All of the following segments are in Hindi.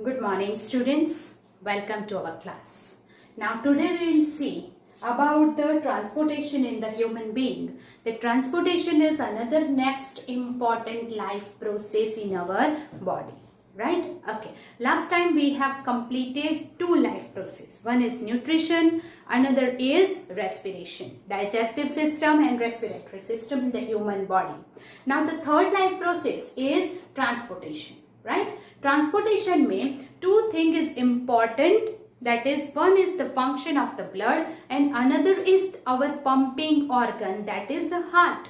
Good morning, students. Welcome to our class. Now, today we will see about the transportation in the human being. The transportation is another next important life process in our body. Right? Okay. Last time we have completed two life processes. One is nutrition, another is respiration, digestive system and respiratory system in the human body. Now, the third life process is transportation. Right? Transportation में two thing is important, that is one is the function of the blood and another is our pumping organ, that is the heart.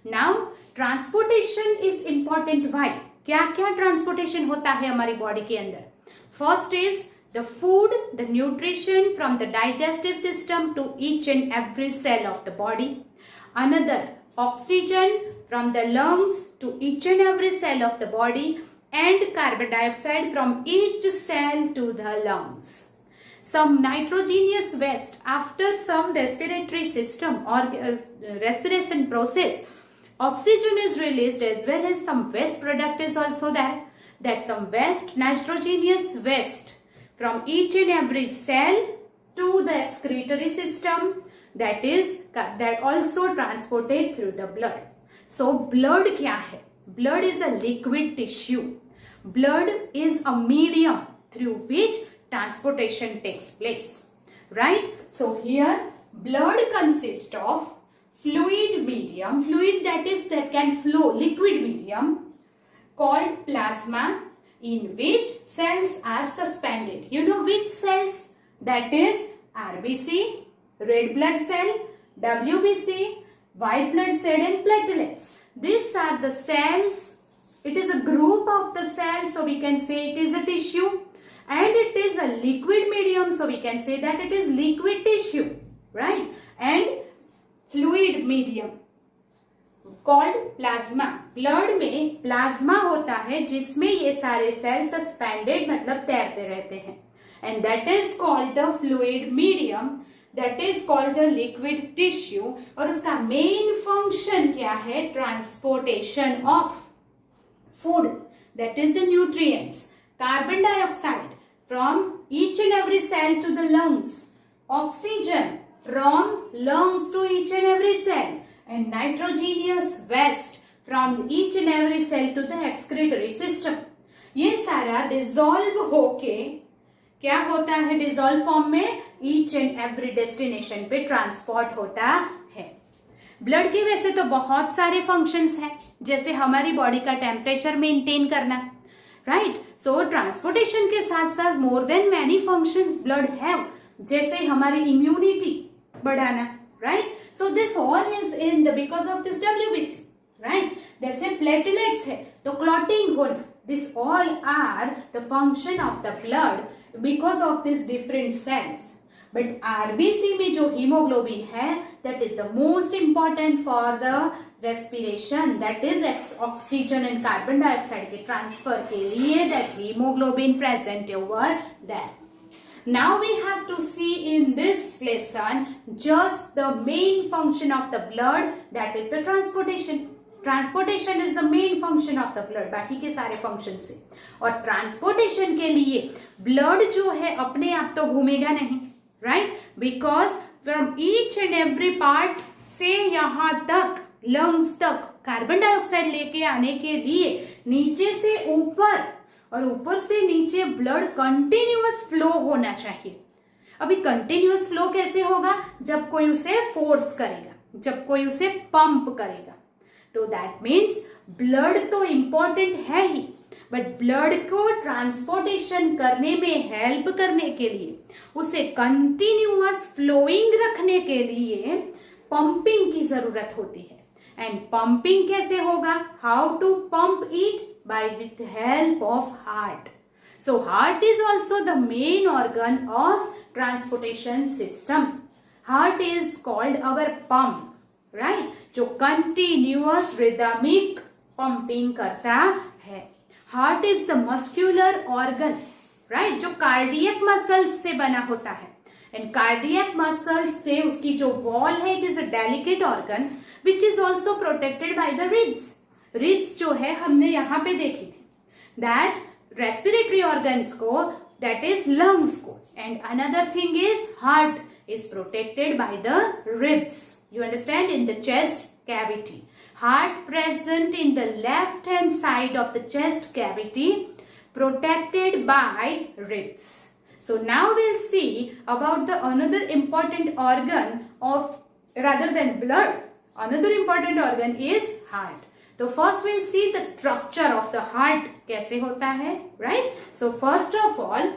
Now transportation is important. Why? क्या क्या transportation होता है हमारी बॉडी के अंदर? First is the food, the nutrition from the digestive system to each and every cell of the body. Another, oxygen from the lungs to each and every cell of the body, and carbon dioxide from each cell to the lungs. Some nitrogenous waste after some respiratory system or respiration process, oxygen is released as well as some waste product is also there. That some waste, nitrogenous waste from each and every cell to the excretory system, that also transported through the blood. So blood क्या है? Blood is a liquid tissue. Blood is a medium through which transportation takes place. Right? So here blood consists of fluid medium, fluid that can flow, liquid medium called plasma, in which cells are suspended. You know which cells? That is RBC, red blood cell, WBC, white blood cell and platelets. These are the cells. It is a group of the cells, so we can say it is a tissue, and it is a liquid medium, so we can say that it is liquid tissue, right? And fluid medium called plasma. Blood में plasma होता है जिसमें ये सारे cells suspended मतलब तैरते रहते हैं, and that is called the fluid medium. That is called the liquid tissue. और उसका main function क्या है? Transportation of food, that is the nutrients, carbon dioxide from each and every cell to the lungs, oxygen from lungs to each and every cell, and nitrogenous waste from each and every cell to the excretory system. ये सारा dissolve होके क्या होता है? dissolve form में each and every destination पे transport होता है. ब्लड के वैसे तो बहुत सारे फंक्शंस हैं, जैसे हमारी बॉडी का टेम्परेचर मेंटेन करना, राइट? सो ट्रांसपोर्टेशन के साथ साथ more than many functions blood have, जैसे हमारी इम्यूनिटी बढ़ाना, right? So this all is in the because of this WBC, right? जैसे प्लेटलेट्स है तो क्लॉटिंग होना, this all are the function of the blood because of this different cells. But RBC में जो हीमोग्लोबिन है, that is the most important for the respiration, that is oxygen and carbon dioxide के transfer के लिए that hemoglobin present over there. Now we have to see in this lesson just the main function of the blood, that is the transportation. Transportation is the main function of the blood, बाकी के सारे फंक्शन से. और ट्रांसपोर्टेशन के लिए ब्लड जो है अपने आप तो घूमेगा नहीं, right? Because from each and every part से यहां तक लंग्स तक कार्बन डाइऑक्साइड लेके आने के लिए नीचे से ऊपर और ऊपर से नीचे ब्लड कंटिन्यूअस फ्लो होना चाहिए. अभी कंटिन्यूअस फ्लो कैसे होगा? जब कोई उसे फोर्स करेगा, जब कोई उसे पंप करेगा. तो दैट मीन्स ब्लड तो इंपॉर्टेंट है ही, बट ब्लड को ट्रांसपोर्टेशन करने में हेल्प करने के लिए, उसे कंटिन्यूअस फ्लोइंग रखने के लिए पंपिंग की जरूरत होती है. एंड पंपिंग कैसे होगा? How to pump it? By with help of heart. So heart is also the main organ of transportation system. Heart is called our pump, right? जो कंटिन्यूअस रिदमिक पंपिंग करता है. Heart is the muscular organ, right? जो कार्डियक मसल्स से बना होता है. एंड कार्डियक मसल्स से उसकी जो वॉल है, it is a delicate organ which is also protected by the ribs. Ribs जो है हमने यहाँ पे देखी थी, दैट रेस्पिरेटरी ऑर्गन्स को, that is lungs को, and another thing is heart is protected by the ribs. You understand? In the chest cavity. Heart present in the left hand side of the chest cavity, protected by ribs. So now we'll see about the another important organ of, rather than blood, another important organ is heart. So first we'll see the structure of the heart कैसे होता है, right? So first of all,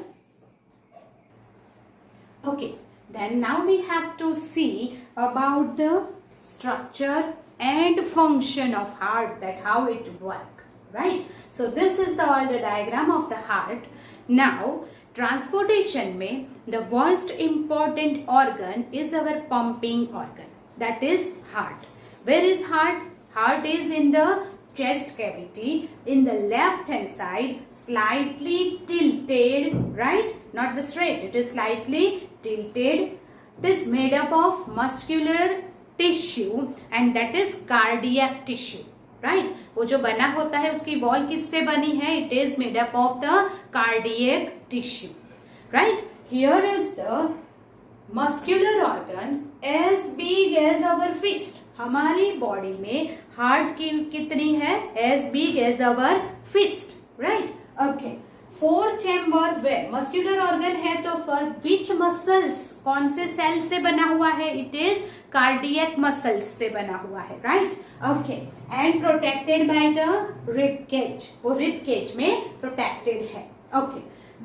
okay, then now we have to see about the structure and function of heart, that how it work, right? So this is the all the diagram of the heart. Now transportation में the most important organ is our pumping organ, that is heart. Where is heart? Heart is in the chest cavity, in the left hand side, slightly tilted, right? Not the straight, it is slightly tilted. It is made up of muscular tissue and that is cardiac tissue, right? वो जो बना होता है उसकी वॉल किससे बनी है? It is made up of the cardiac tissue, right? Here is the muscular organ as big as our fist. हमारी बॉडी में हार्ट की कितनी है? as big as our fist, right? Okay. 4 chamber way muscular organ है तो फॉर विच मसल्स, कौन से सेल से बना हुआ है? इट इज कार्डियक मसल्स से बना हुआ है, right? Okay. And protected by the rib cage, वो रिब केज में प्रोटेक्टेड है. Okay.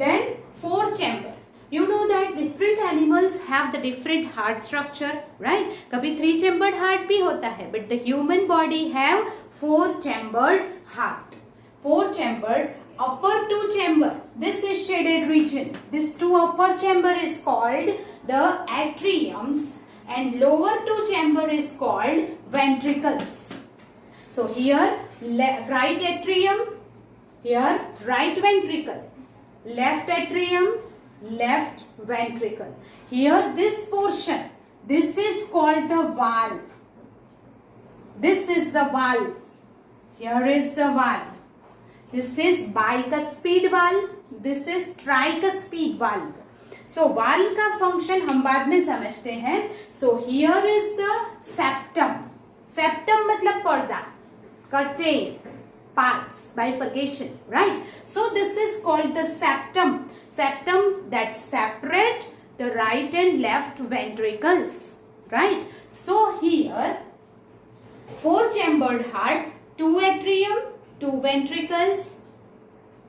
Then 4 chamber. You know that different animals have the different heart structure, right? कभी 3 chambered heart भी होता है, but the human body have 4 chambered heart. 4 chambered, upper 2 chamber. This is shaded region. This 2 upper chamber is called the atriums, and lower 2 chamber is called ventricles. So here right atrium, here right ventricle, left atrium, left ventricle. Here this portion, this is called the valve. This is the valve. Here is the valve. This is bicuspid valve. This is tricuspid valve. So valve का function हम बाद में समझते हैं. So here is the septum. Septum मतलब पर्दा, curtain, parts, bifurcation, right? So this is called the septum. Septum that separate the right and left ventricles, right? So here 4 chambered heart, 2 atrium, 2 ventricles.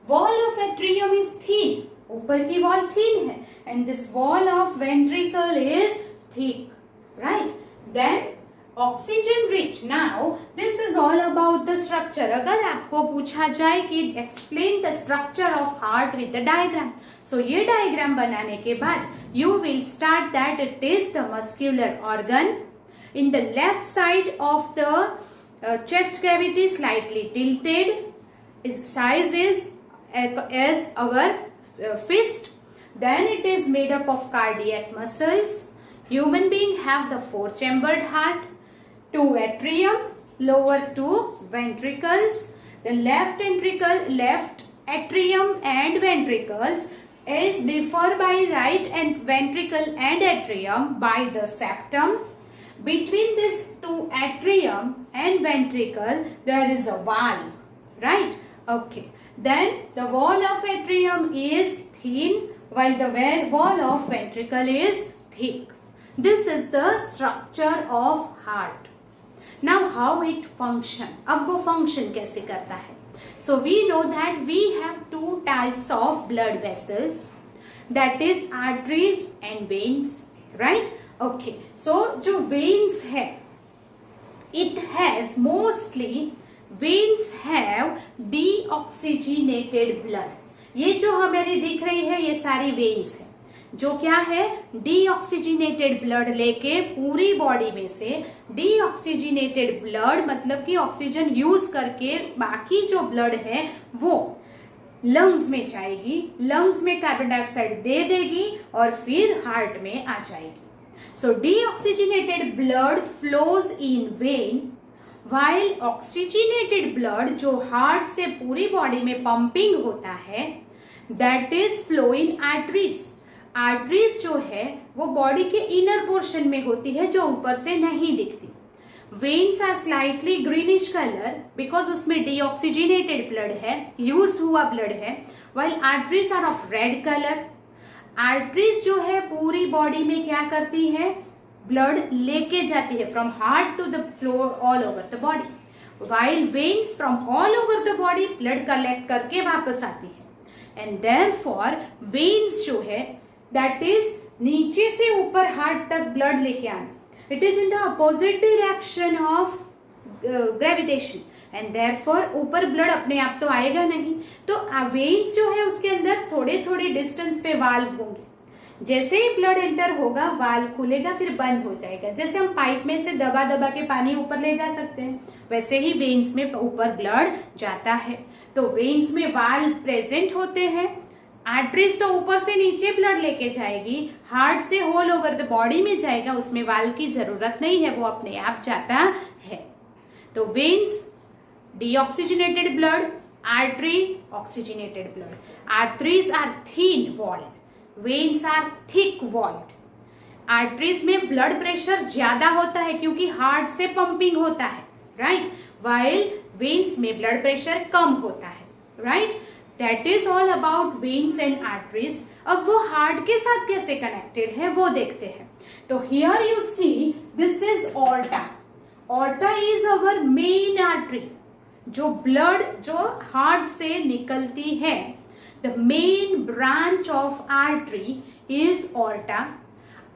Wall of atrium is thin, ऊपर की wall thin है, and this wall of ventricle is thick, right? Then oxygen rich. Now this is all about the structure. अगर आपको पूछा जाए कि explain the structure of heart with the diagram, so ये डायग्राम बनाने के बाद you will start that it is the muscular organ in the left side of the chest cavity, slightly tilted, its size is as our fist. Then it is made up of cardiac muscles. Human being have the 4 chambered heart, 2 atrium, lower 2 ventricles. The left ventricle, left atrium and ventricles is differ by right and ventricle and atrium by the septum. Between this 2 atrium and ventricle there is a valve, right? Okay. Then the wall of atrium is thin while the wall of ventricle is thick. This is the structure of heart. Now how it function? अब वो function कैसे करता है? So we know that we have 2 types of blood vessels, that is arteries and veins, right? Okay. So जो veins है, it has mostly veins have deoxygenated blood. ये जो हमारी दिख रही है ये सारी veins है जो क्या है, डीऑक्सीजिनेटेड ब्लड लेके पूरी बॉडी में से डीऑक्सीजिनेटेड ब्लड मतलब कि ऑक्सीजन यूज करके बाकी जो ब्लड है वो लंग्स में जाएगी, लंग्स में कार्बन डाइऑक्साइड दे देगी और फिर हार्ट में आ जाएगी. So deoxygenated blood flows in vein while oxygenated blood जो हार्ट से पूरी बॉडी में पंपिंग होता है, that is flow in arteries. Arteries जो है वो बॉडी के इनर पोर्शन में होती है जो ऊपर से नहीं दिखती. Veins are slightly greenish colour because उसमें डीऑक्सीजनेटेड ब्लड है, यूज हुआ ब्लड है, while arteries are of red colour. Arteries जो है पूरी बॉडी में क्या करती है, ब्लड लेके जाती है from heart to the floor all over the body, while veins from all over the body blood collect करके वापस आती है. एंड देयरफॉर वेन्स जो है दैट इज नीचे से ऊपर हार्ट तक ब्लड लेके आना. It is in the opposite direction of gravitation and therefore ऊपर ब्लड अपने आप तो आएगा नहीं. तो वेन्स जो है उसके अंदर थोड़े थोड़े डिस्टेंस पे वाल्व होंगे. जैसे ही ब्लड एंटर होगा वाल्व खुलेगा फिर बंद हो जाएगा. जैसे हम पाइप में से दबा दबा के पानी ऊपर ले जा सकते हैं वैसे ही वेन्स में ऊपर ब्लड जाता है. तो वेन्स में वाल्व प्रेजेंट होते हैं. आर्टरीज तो ऊपर से नीचे ब्लड लेके जाएगी, हार्ट से होल ओवर द बॉडी में जाएगा, उसमें वाल्व की जरूरत नहीं है, वो अपने आप जाता है. तो veins deoxygenated blood, artery oxygenated blood. Arteries are thin walled, veins are thick walled. Arteries में ब्लड प्रेशर ज्यादा होता है क्योंकि हार्ट से पंपिंग होता है, राइट, वाइल वेन्स में ब्लड प्रेशर कम होता है, right. That is all about veins and arteries. अब वो हार्ट के साथ कैसे कनेक्टेड है वो देखते हैं. तो here you see this is aorta. Aorta is our main artery. जो ब्लड जो हार्ट से निकलती है, the main branch of artery is aorta.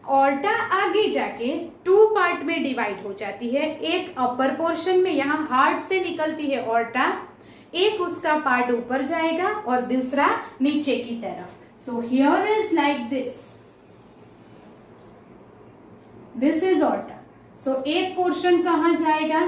Aorta आगे जाके टू पार्ट में डिवाइड हो जाती है. एक अपर पोर्शन में यहाँ हार्ट से निकलती है ऑर्टा, एक उसका पार्ट ऊपर जाएगा और दूसरा नीचे की तरफ. So here is like this, this is aorta. So एक पोर्शन कहाँ जाएगा,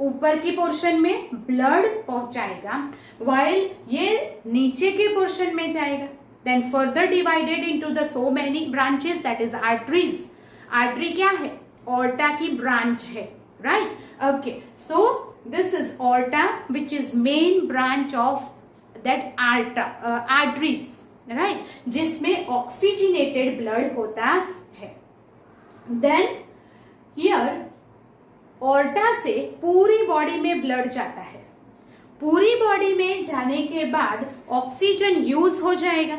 ऊपर की पोर्शन में ब्लड पहुंचाएगा, वाइल ये नीचे के पोर्शन में जाएगा. Then further divided into the so many branches, that is arteries. Artery क्या है, ऑर्टा की ब्रांच है, right. Okay, so this is aorta which is main branch of that arteries, right, जिसमें oxygenated blood होता है. then here aorta से पूरी बॉडी में ब्लड जाता है. पूरी बॉडी में जाने के बाद ऑक्सीजन यूज हो जाएगा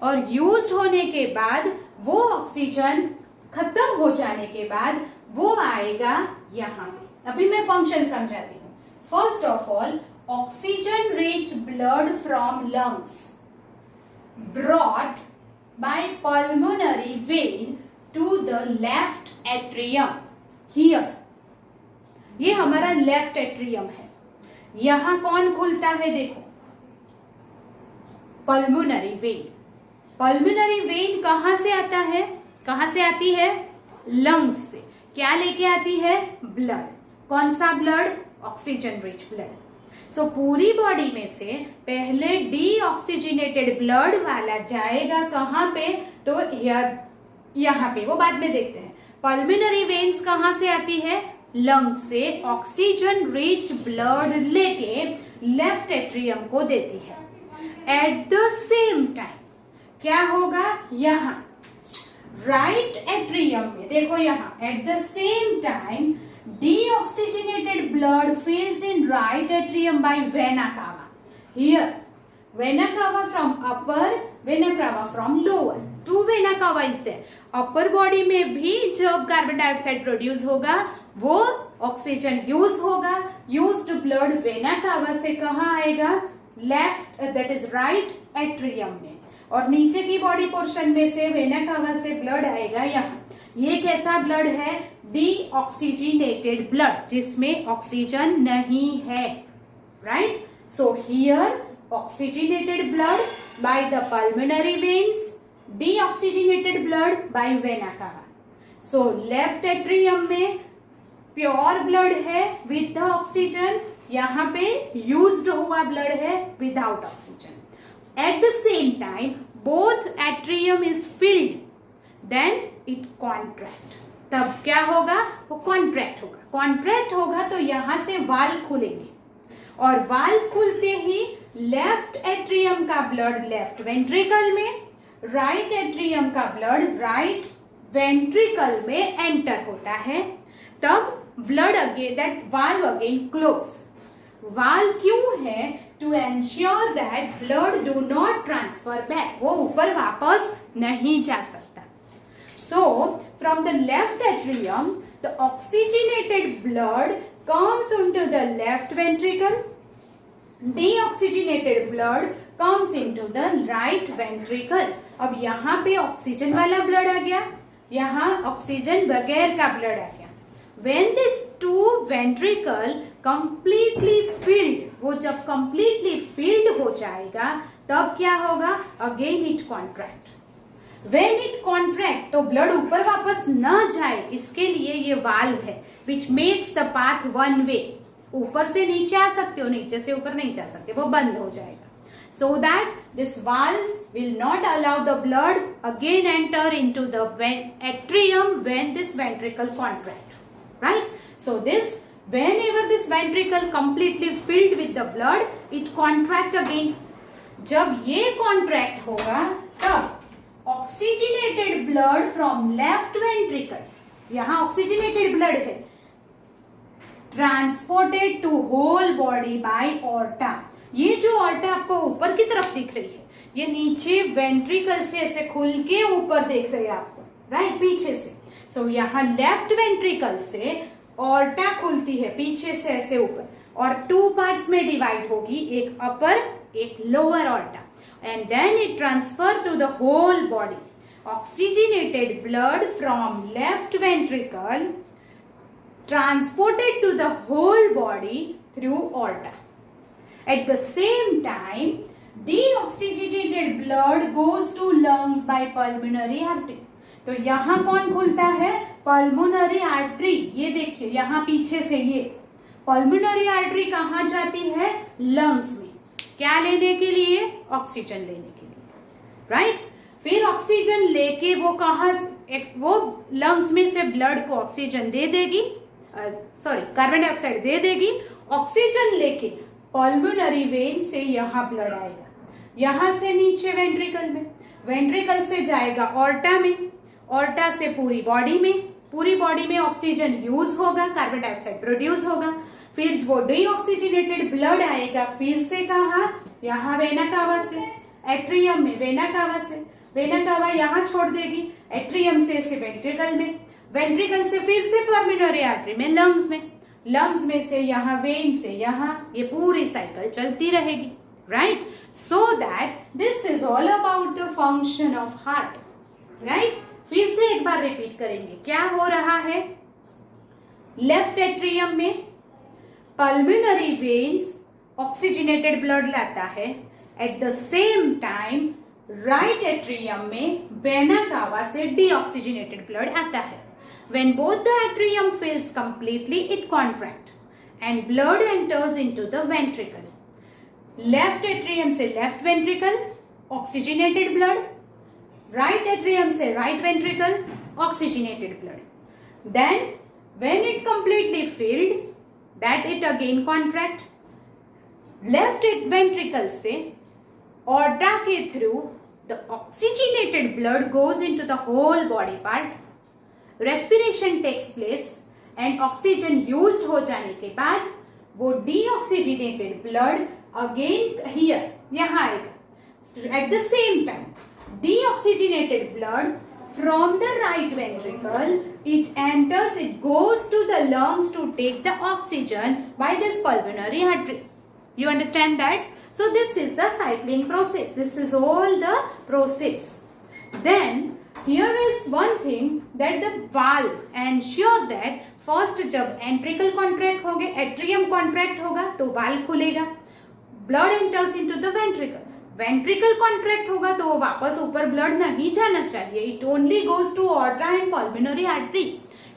और यूज होने के बाद वो ऑक्सीजन खत्म हो जाने के बाद वो आएगा यहाँ पे. अभी मैं फंक्शन समझाती हूँ. First of all, oxygen rich blood from lungs brought by pulmonary vein to the left atrium. Here, ये हमारा लेफ्ट एट्रियम है. यहां कौन खुलता है देखो, पल्मोनरी वेन. पल्मोनरी वेन कहां से आता है, कहां से आती है, लंग्स से. क्या लेके आती है, ब्लड. कौन सा ब्लड, ऑक्सीजन रिच ब्लड. सो पूरी बॉडी में से पहले डीऑक्सीजनेटेड ब्लड वाला जाएगा कहां पे, तो यहाँ पे, वो बाद में देखते हैं. पल्मोनरी वेन्स कहां से आती है, लंग्स से ऑक्सीजन रिच ब्लड लेके लेफ्ट एट्रियम को देती है. एट द सेम टाइम क्या होगा, यहाँ राइट एट्रियम में देखो, यहाँ eight the same time deoxygenated blood fills in right atrium by vena cava. Here vena cava from upper, vena cava from lower. Two vena cava is there. upper body में भी जब कार्बन डाइऑक्साइड प्रोड्यूस होगा वो ऑक्सीजन यूज होगा. यूज्ड ब्लड वेना कावा से कहाँ आएगा, left, that is right atrium में. और नीचे की बॉडी पोर्शन में से वेना कावा से ब्लड आएगा यहाँ. ये कैसा ब्लड है, डीऑक्सीजनेटेड ब्लड, जिसमें ऑक्सीजन नहीं है, right. So here oxygenated blood by the pulmonary veins, deoxygenated blood bye vena cava. So left atrium में प्योर ब्लड है विद द ऑक्सीजन, यहाँ पे यूज्ड हुआ ब्लड है without oxygen. At the same time both atrium is filled, then it contract. तब क्या होगा, वो कॉन्ट्रैक्ट होगा। कॉन्ट्रैक्ट होगा तो यहां से वाल्व खुलेंगे और वाल्व खुलते ही लेफ्ट एट्रियम का ब्लड लेफ्ट वेंट्रिकल में, राइट एट्रियम का ब्लड राइट वेंट्रिकल में एंटर होता है। तब blood again that valve again close. Valve क्यों है, to ensure that blood do not transfer back, वो ऊपर वापस नहीं जा सकता। So from the left atrium the oxygenated blood comes into the left ventricle, deoxygenated blood comes into the right ventricle। अब यहाँ पे ऑक्सीजन वाला ब्लड आ गया, यहाँ ऑक्सीजन बगैर का ब्लड आ गया। When this two ventricle completely filled, वो जब completely filled हो जाएगा तब क्या होगा, again it contract। When it contract तो ब्लड ऊपर वापस न जाए इसके लिए ये वाल्व है which makes the path one way। ऊपर से नीचे आ सकते हो, नीचे से ऊपर नहीं जा सकते, वो बंद हो जाएगा। So that this valves will not allow the blood again enter into the atrium when this ventricle contract, right? So this whenever this ventricle completely filled with the blood it contract again। जब ये contract होगा तब oxygenated blood from left ventricle, यहां ऑक्सीजनेटेड ब्लड है, transported to whole body by aorta. ये जो ऑर्टा आपको ऊपर की तरफ दिख रही है, ये नीचे वेंट्रिकल से ऐसे खुल के ऊपर देख रही है आपको, राइट, पीछे से। सो यहाँ लेफ्ट वेंट्रिकल से ऑर्टा खुलती है पीछे से ऐसे ऊपर और टू पार्ट्स में डिवाइड होगी, एक अपर एक lower aorta. And then it transfer to the whole body. Oxygenated blood from left ventricle transported to the whole body through aorta. At the same time, deoxygenated blood goes to lungs by pulmonary artery. तो यहाँ कौन खुलता है, पल्मोनरी आर्टरी। ये देखिए यहाँ पीछे से ये पल्मोनरी आर्टरी कहाँ जाती है, लंग्स में। क्या लेने के लिए, ऑक्सीजन लेने के लिए, राइट। फिर ऑक्सीजन लेके वो कहा, वो लंग्स में से ब्लड को ऑक्सीजन दे देगी, सॉरी कार्बन डाइऑक्साइड दे देगी। ऑक्सीजन लेके पल्मोनरी वेन से यहाँ ब्लड आएगा, यहाँ से नीचे वेंट्रिकल में, वेंट्रिकल से जाएगा ऑर्टा में, ऑर्टा से पूरी बॉडी में, पूरी बॉडी में ऑक्सीजन यूज होगा, कार्बन डाइऑक्साइड प्रोड्यूस होगा। फिर वो डीऑक्सीजनेटेड ब्लड आएगा फिर से कहा, यहाँ वेना कावा से, एट्रियम में वेना कावा से, वेना कावा यहाँ छोड़ देगी, एट्रियम से वेंट्रिकल में, वेंट्रिकल से फिर से पल्मोनरी आर्टरी में, लंग्स में, लंग्स में से यहाँ वेन से यहाँ, ये पूरी साइकिल चलती रहेगी, right. So that this is all about the function of heart, right. फिर से एक बार रिपीट करेंगे, क्या हो रहा है, लेफ्ट एट्रियम में पल्मोनरी वेन्स ऑक्सीजनेटेड ब्लड लाता है, eight the same time right atrium में वेना कावा से डीऑक्सीजनेटेड ब्लड आता है। When both the atrium fills completely, it contract and blood enters into the ventricle. Left atrium से left ventricle, oxygenated blood. Right atrium से right ventricle, oxygenated blood. Then, when it completely filled, that it again contract. Left ventricle से aorta के through, the oxygenated blood goes into the whole body part. Respiration takes place and oxygen used हो जाने के बाद वो डीऑक्सीजनेटेड ब्लड अगेन हियर यहाँ आएगा। At the same time deoxygenated blood from the right ventricle it enters, it goes to the lungs to take the oxygen by this pulmonary artery. You understand that? So this is the cycling process, this is all the process. Then here is one thing that the valve ensure that first जब ventricle contract होगे, atrium contract होगा तो valve खुलेगा, blood enters into the ventricle, ventricle contract होगा तो वो वापस ऊपर blood नहीं जाना चाहिए, it only goes to aorta and pulmonary artery।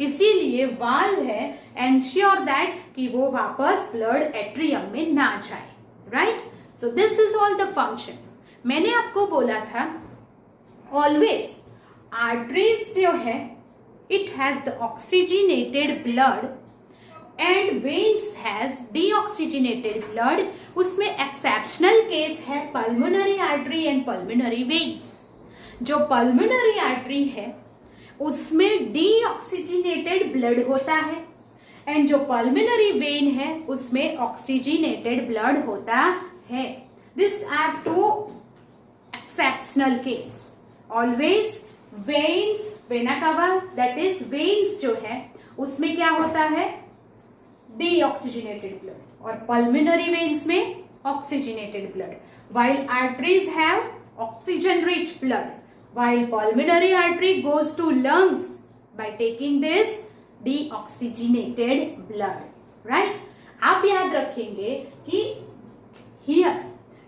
इसीलिए valve है ensure that कि वो वापस blood atrium में ना जाए, right? So this is all the function। मैंने आपको बोला था always आर्टरीज जो है it has the oxygenated blood and veins has deoxygenated blood. उसमें exceptional case है pulmonary artery and pulmonary veins. जो pulmonary artery है उसमें deoxygenated blood होता है and जो pulmonary vein है उसमें oxygenated blood होता है. These are two exceptional case. Always veins, vena cava, that is veins जो है उसमें क्या होता है deoxygenated blood और pulmonary veins में oxygenated blood, while arteries have oxygen rich blood, while pulmonary artery goes to lungs by taking this deoxygenated blood. Right? आप याद रखेंगे कि here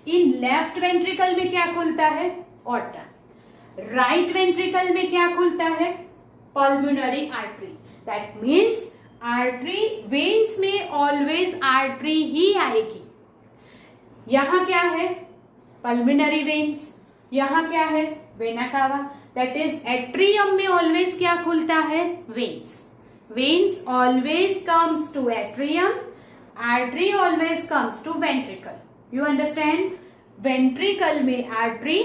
in left ventricle में क्या खुलता है aorta, right ventricle में क्या खुलता है pulmonary artery. That means artery veins में ऑलवेज आर्टरी ही आएगी. यहां क्या है पल्मिनरी वेन्स, यहां क्या है vena cava. That is atrium में ऑलवेज क्या खुलता है veins. Veins always comes to atrium, artery always comes to ventricle. You understand. Ventricle में आर्टरी,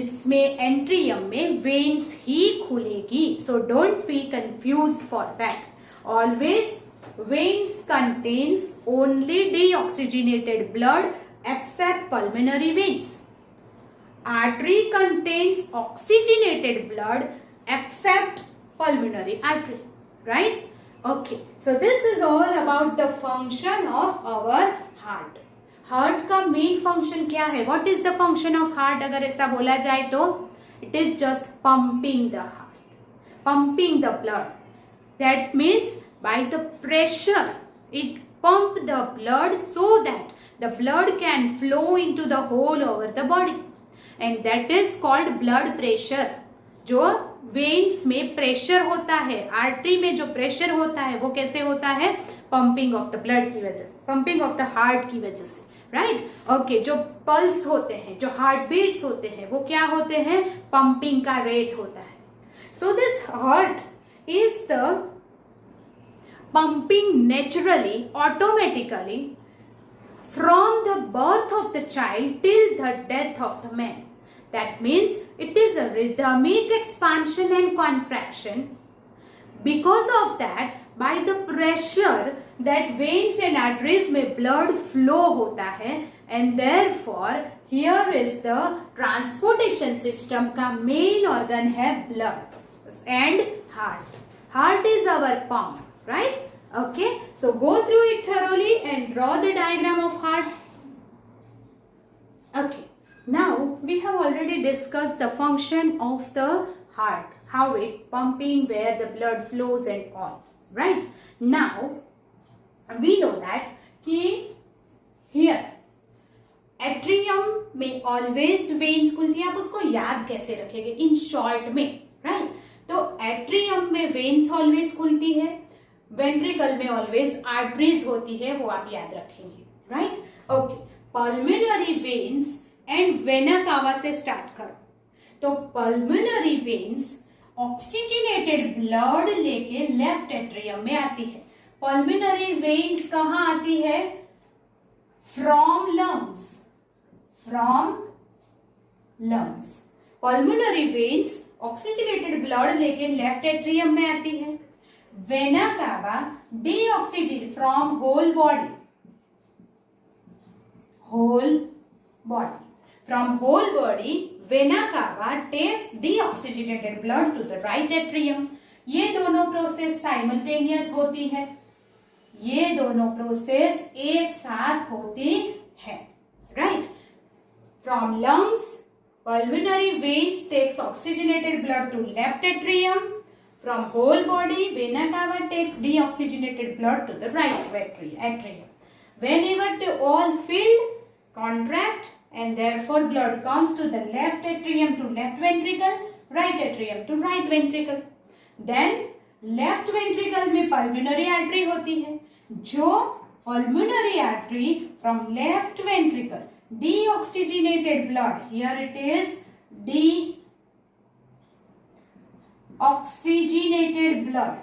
इसमें एंट्रियम में वेन्स ही खुलेगी. So don't be confused for that. Always veins contains only deoxygenated blood except pulmonary veins. Artery contains oxygenated blood except pulmonary artery. Right? Okay. So this is all about the function of our heart. Heart का main function क्या है? What is the function of heart? अगर ऐसा बोला जाए तो it is just pumping the heart, pumping the blood. That means by the pressure it pump the blood so that the blood can flow into the whole over the body, and that is called blood pressure. जो veins में pressure होता है, artery में जो pressure होता है वो कैसे होता है pumping of the blood की वजह, pumping of the heart की वजह से. Right? Okay. जो pulse होते हैं, जो heart beats होते हैं वो क्या होते हैं pumping का rate होता है. So this heart is the pumping naturally, automatically from the birth of the child till the death of the man. That means it is a rhythmic expansion and contraction. Because of that, by the pressure that veins and arteries में blood flow होता है, and therefore here is the transportation system का main organ है blood and heart. Heart is our pump. Right? Okay. So go through it thoroughly and draw the diagram of heart. Okay. Now we have already discussed the function of the heart, how it pumping, where the blood flows and all. Right? Now we know that here atrium में always veins खुलती है. आप उसको याद कैसे रखेंगे in short में. Right? तो एट्रियम में वेन्स ऑलवेज खुलती है, वेंट्रिकल में ऑलवेज आर्टरीज होती है, वो आप याद रखेंगे. Right? Okay. Pulmonary veins and vena cava से स्टार्ट करो. तो पल्मिनरी वेन्स ऑक्सीजनेटेड ब्लड लेके लेफ्ट एट्रियम में आती है. पल्मिनरी वेन्स कहां आती है? From lungs. From lungs. Pulmonary veins oxygenated blood लेके लेफ्ट एट्रियम में आती है. Vena cava deoxygen from whole body. Whole body. From whole body vena cava takes deoxygenated blood to the right atrium. ये दोनों प्रोसेस साइमल्टेनियस होती है. ये दोनों प्रोसेस एक साथ होती है. Right? From lungs pulmonary veins takes oxygenated blood to left atrium. From whole body, vena cava takes deoxygenated blood to the right atrium. Whenever they all filled, contract, and therefore blood comes to the left atrium to left ventricle, right atrium to right ventricle. Then left ventricle में pulmonary artery होती है. जो pulmonary artery from left ventricle deoxygenated blood, here it is oxygenated blood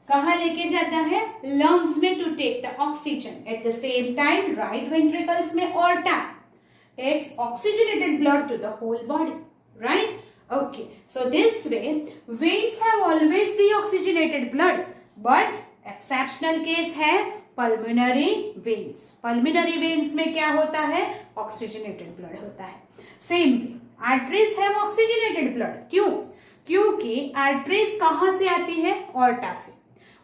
कहाँ लेके जाता है? लंग्स में, to take the oxygen. At the same time right ventricles में aorta takes oxygenated blood to the whole body, right? Okay, so this way veins have always deoxygenated blood, but exceptional case है pulmonary veins. Pulmonary veins में क्या होता है? Oxygenated blood होता है. Same way, arteries have oxygenated blood. क्यों? क्योंकि arteries कहाँ से आती है? Aorta से.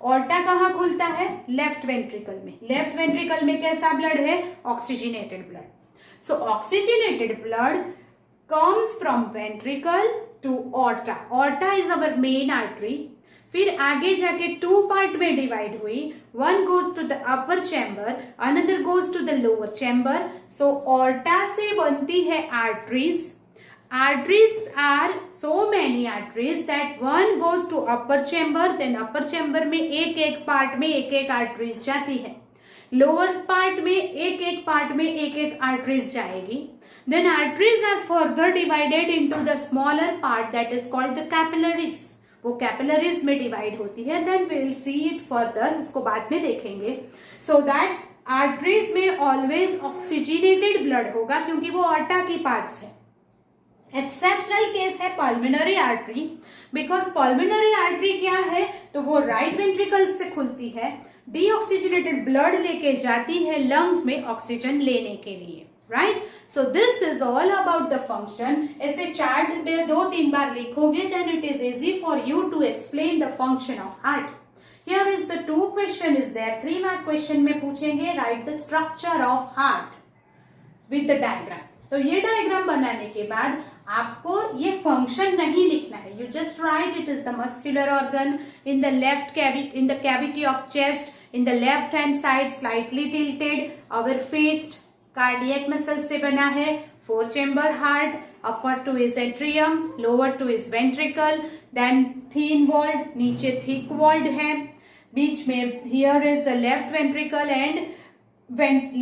ऑर्टा कहाँ खुलता है? लेफ्ट वेंट्रिकल में. लेफ्ट वेंट्रिकल में कैसा ब्लड है? Oxygenated blood. So oxygenated blood comes from ventricle to aorta. Aorta is our main artery. फिर आगे जाके टू पार्ट में डिवाइड हुई. One goes to the upper chamber, another goes to the lower chamber. So aorta से बनती है arteries. Arteries are so many arteries that one goes to upper chamber, then upper chamber में एक एक पार्ट में एक एक arteries जाती है. लोअर पार्ट में एक एक पार्ट में एक एक आर्टरीज जाएगी. Then arteries are further divided into the smaller part that is called the capillaries. वो कैपिलरीज में डिवाइड होती है. Then we will see it further, उसको बाद में देखेंगे. सो दैट आर्टरीज में ऑलवेज ऑक्सीजनेटेड ब्लड होगा क्योंकि वो ऑर्टा की पार्ट्स है. एक्सेप्शनल केस है pulmonary artery, because pulmonary artery क्या है? तो वो राइट वेंट्रिकल से खुलती है, डीऑक्सीजनेटेड ब्लड लेके जाती है लंग्स में ऑक्सीजन लेने के लिए, right? So this is all about the function. ऐसे चार्ट में 2-3 बार लिखोगे then it is easy for you to explain the function of heart. Here is the 2 question is there. 3 mark question में पूछेंगे write the structure of heart with the diagram. तो ये डायग्राम बनाने के बाद आपको ये फंक्शन नहीं लिखना है. You just write it is the muscular organ in the left cavity, in the cavity of chest, in the left hand side slightly tilted, our faced cardiac muscle से बना है. 4 chamber heart, upper two is atrium, lower two is ventricle, then thin walled, नीचे थिक वॉल्ड है, बीच में here is the left ventricle and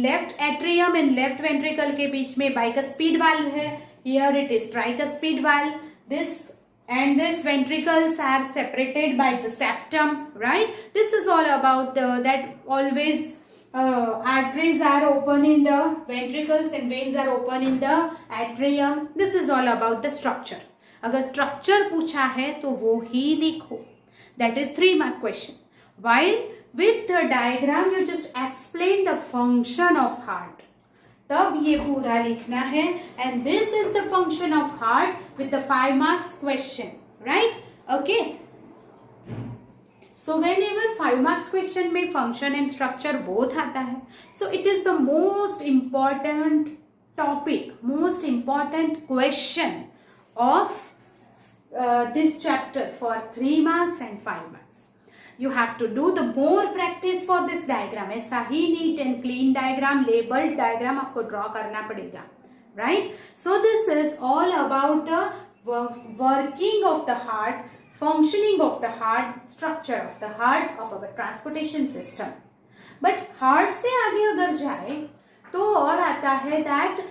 left atrium and left ventricle के बीच में बाइकस्पीड वाल्व है. Here it is tricuspid valve. This and these ventricles are separated by the septum, right? This is all about that always arteries are open in the ventricles and veins are open in the atrium. This is all about the structure. अगर structure पूछा है तो वो ही लिखो. That is 3 mark question. While with the diagram you just explain the function of heart. तब ये पूरा लिखना है. And this is the function of heart with the 5 marks question, right? Okay. So whenever 5 marks question में function and structure both आता है, so it is the most important topic, most important question of this chapter for 3 marks and 5 marks. You have to do the more practice for this diagram. ऐसा ही neat and clean diagram, labeled diagram आपको draw करना पड़ेगा, right? So this is all about the working of the heart, functioning of the heart, structure of the heart of our transportation system. But heart से आगे अगर जाए तो और आता है that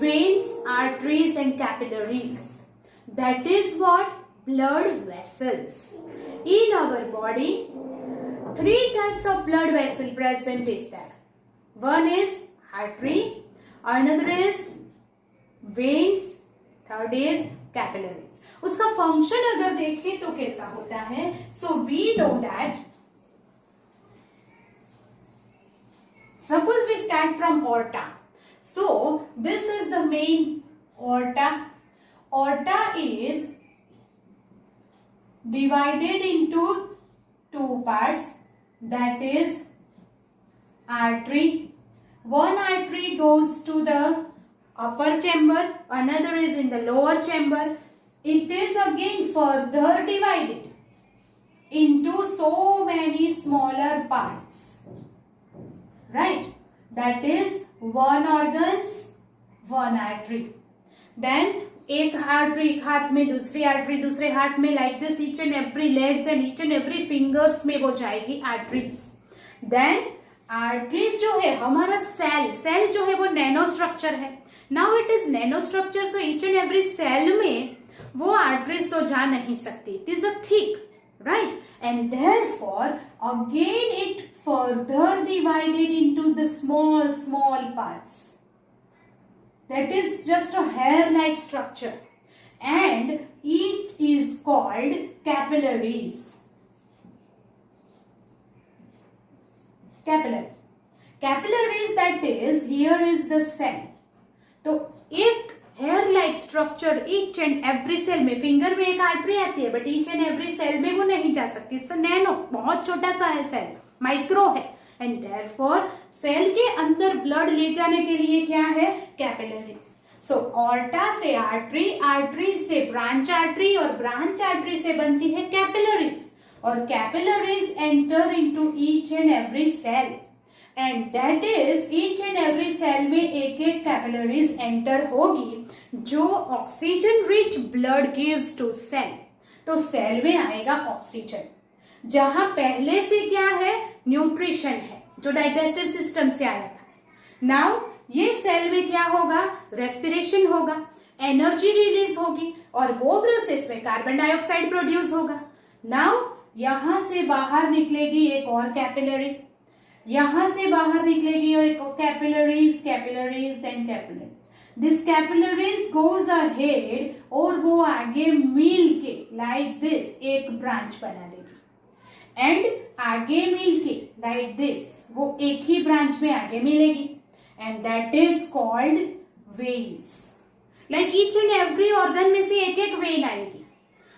veins, arteries and capillaries. That is what? Blood vessels. In our body, 3 types of blood vessel present is there. One is artery, another is veins, third is capillaries. उसका function अगर देखें तो कैसा होता है? So we know that suppose we start from aorta. So this is the main aorta. Aorta is divided into 2 parts, that is artery. One artery goes to the upper chamber, another is in the lower chamber. It is again further divided into so many smaller parts, right? That is one organs, one artery. Then एक आर्टरी एक हाथ में, दूसरी आर्टरी दूसरे हाथ में, like this each and every legs and each and every fingers में वो जाएगी आर्टरीज. देन आर्टरीज जो है हमारा सेल जो है वो नैनो स्ट्रक्चर है. Now it is nano structure, so each and every cell में वो आर्टरीज तो जा नहीं सकती, it is a thick, right? And therefore again it further divided into the small parts, that is just a hair like structure, and each is called capillaries. Capillaries, that is, here is the cell. तो एक hair like structure each and every cell में, फिंगर में एक आर्टरी आती है but each and every cell में वो नहीं जा सकती, इट्स अ नैनो, बहुत छोटा सा है सेल, माइक्रो है, एंड देयरफॉर सेल के अंदर ब्लड ले जाने के लिए क्या है, कैपिलरीज. सो ऑर्टा से आर्टरी, आर्टरी से ब्रांच आर्टरी, और ब्रांच आर्टरी से बनती है कैपिलरीज, और capillaries enter into each and every cell, and that is each and every cell में एक एक कैपिलरीज एंटर होगी जो oxygen rich blood gives to cell. तो सेल में आएगा ऑक्सीजन, जहां पहले से क्या है, न्यूट्रिशन है जो डाइजेस्टिव सिस्टम से आया था. नाउ ये सेल में क्या होगा, रेस्पिरेशन होगा, एनर्जी रिलीज होगी, और वो प्रोसेस में कार्बन डाइऑक्साइड प्रोड्यूस होगा. नाउ यहां से बाहर निकलेगी एक और कैपिलरी, यहां से बाहर निकलेगी एक capillaries and capillaries. This capillaries goes ahead, और वो आगे मिल के लाइक दिस एक ब्रांच बना देगी, एंड आगे मिल के लाइक दिस वो एक ही ब्रांच में आगे मिलेगी, and that is called veins. Like each and every organ में से एक एक वेन आएगी,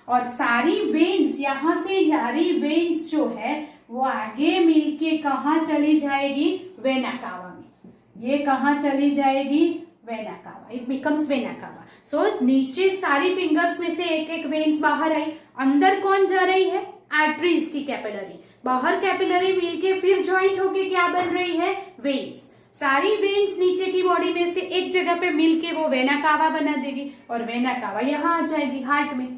और सारी वेन्स यहां से सारी वेन्स जो है वो आगे मिलके कहाँ चली जाएगी, वेना कावा में. ये कहाँ चली जाएगी, vena cava, it becomes vena cava. सो नीचे सारी फिंगर्स में से एक एक वेन्स बाहर आई, अंदर कौन जा रही है, आर्टरीज की कैपिलरी, बाहर कैपिलरी मिलके फिर ज्वाइंट होके क्या बन रही है, वेन्स. सारी वेन्स नीचे की बॉडी में से एक जगह पे मिलके वो वेना कावा बना देगी, और वेना कावा यहाँ आ जाएगी हार्ट में.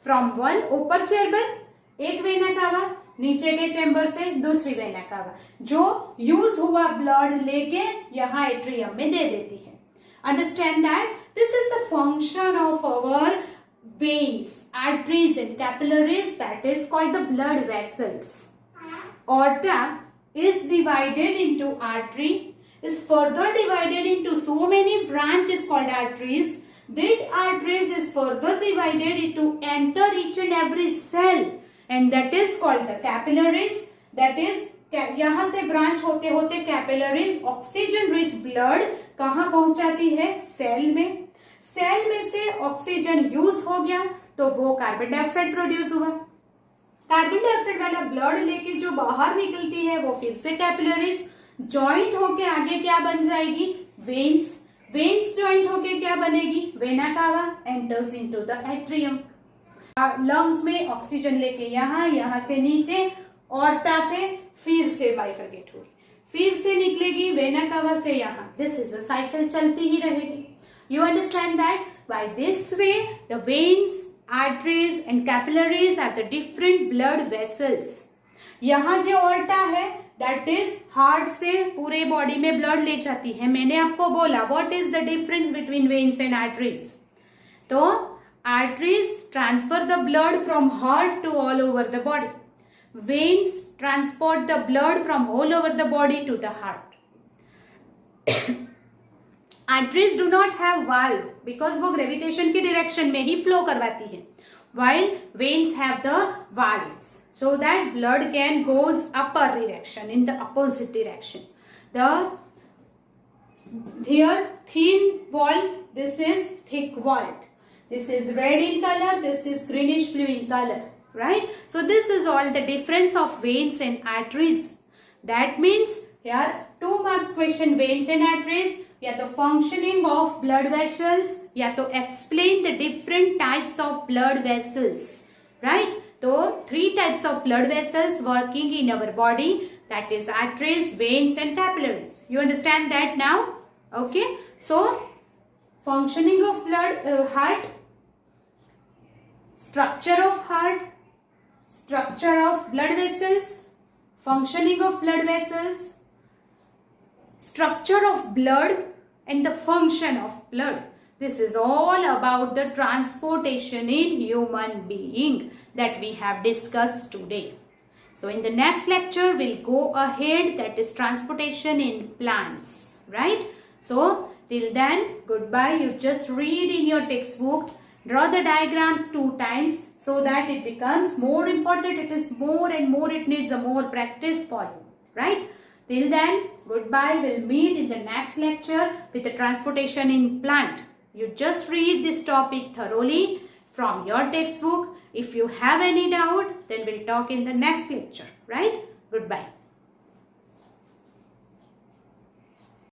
फ्रॉम वन ऊपर चेम्बर एक वेना कावा, नीचे के चेम्बर से दूसरी वेना कावा, जो यूज हुआ ब्लड लेके यहाँ एट्रियम में दे देती है. Understand that this is the function of our veins, arteries and capillaries, that is called the blood vessels. Aorta is divided into artery, is further divided into so many branches called arteries. That arteries is further divided into enter each and every cell, and that is called the capillaries. That is यहाँ से ब्रांच होते होते कैपिलरीज ऑक्सीजन रिच ब्लड कहाँ पहुंचाती है, सेल में. सेल में से ऑक्सीजन यूज हो गया तो वो कार्बन डाइऑक्साइड प्रोड्यूस हुआ. कार्बन डाइऑक्साइड वाला ब्लड लेके जो बाहर निकलती है वो फिर से कैपिलरीज ज्वाइंट होके आगे क्या बन जाएगी, वेन्स. वेन्स ज्वाइंट होके क्या बनेगी, vena cava, enters into the atrium. Lungs में ऑक्सीजन लेके यहाँ से नीचे, ऑर्टा से फिर से बाइफरकेट हुई, फिर से निकलेगी वेना कावा से यहाँ. दिस इज अ साइकिल, चलती ही रहेगी. You understand that by this way the veins, arteries and capillaries are the different blood vessels. यहाँ जो ऑर्टा है that is हार्ट से पूरे बॉडी में ब्लड ले जाती है. मैंने आपको बोला what is the difference between veins and arteries. तो arteries transfer the blood from heart to all over the body. Veins transport the blood from all over the body to the heart. Arteries do not have valve because वो gravitation की direction में ही flow करवाती है, while veins have the valves so that blood can goes upper direction, in the opposite direction. Here thin wall, this is thick walled, this is red in color, this is greenish blue in color, right? So this is all the difference of veins and arteries. That means here 2 marks question, veins and arteries, या तो फंक्शनिंग ऑफ ब्लड वेसल्स, या तो explain the different types of blood vessels, right. तो 3 types of blood vessels working in our body, that is arteries, veins and capillaries. You understand that now, okay. So functioning of blood heart, structure of heart, structure of blood vessels, functioning of blood vessels, structure of blood, and the function of blood. This is all about the transportation in human being that we have discussed today. So in the next lecture, we'll go ahead, that is transportation in plants, right? So till then, goodbye. You just read in your textbook, draw the diagrams 2 times so that it becomes more important. It is more and more, it needs a more practice for you, right? Till then, goodbye. We'll meet in the next lecture with the transportation in plant. You just read this topic thoroughly from your textbook. If you have any doubt, then we'll talk in the next lecture, right? Goodbye.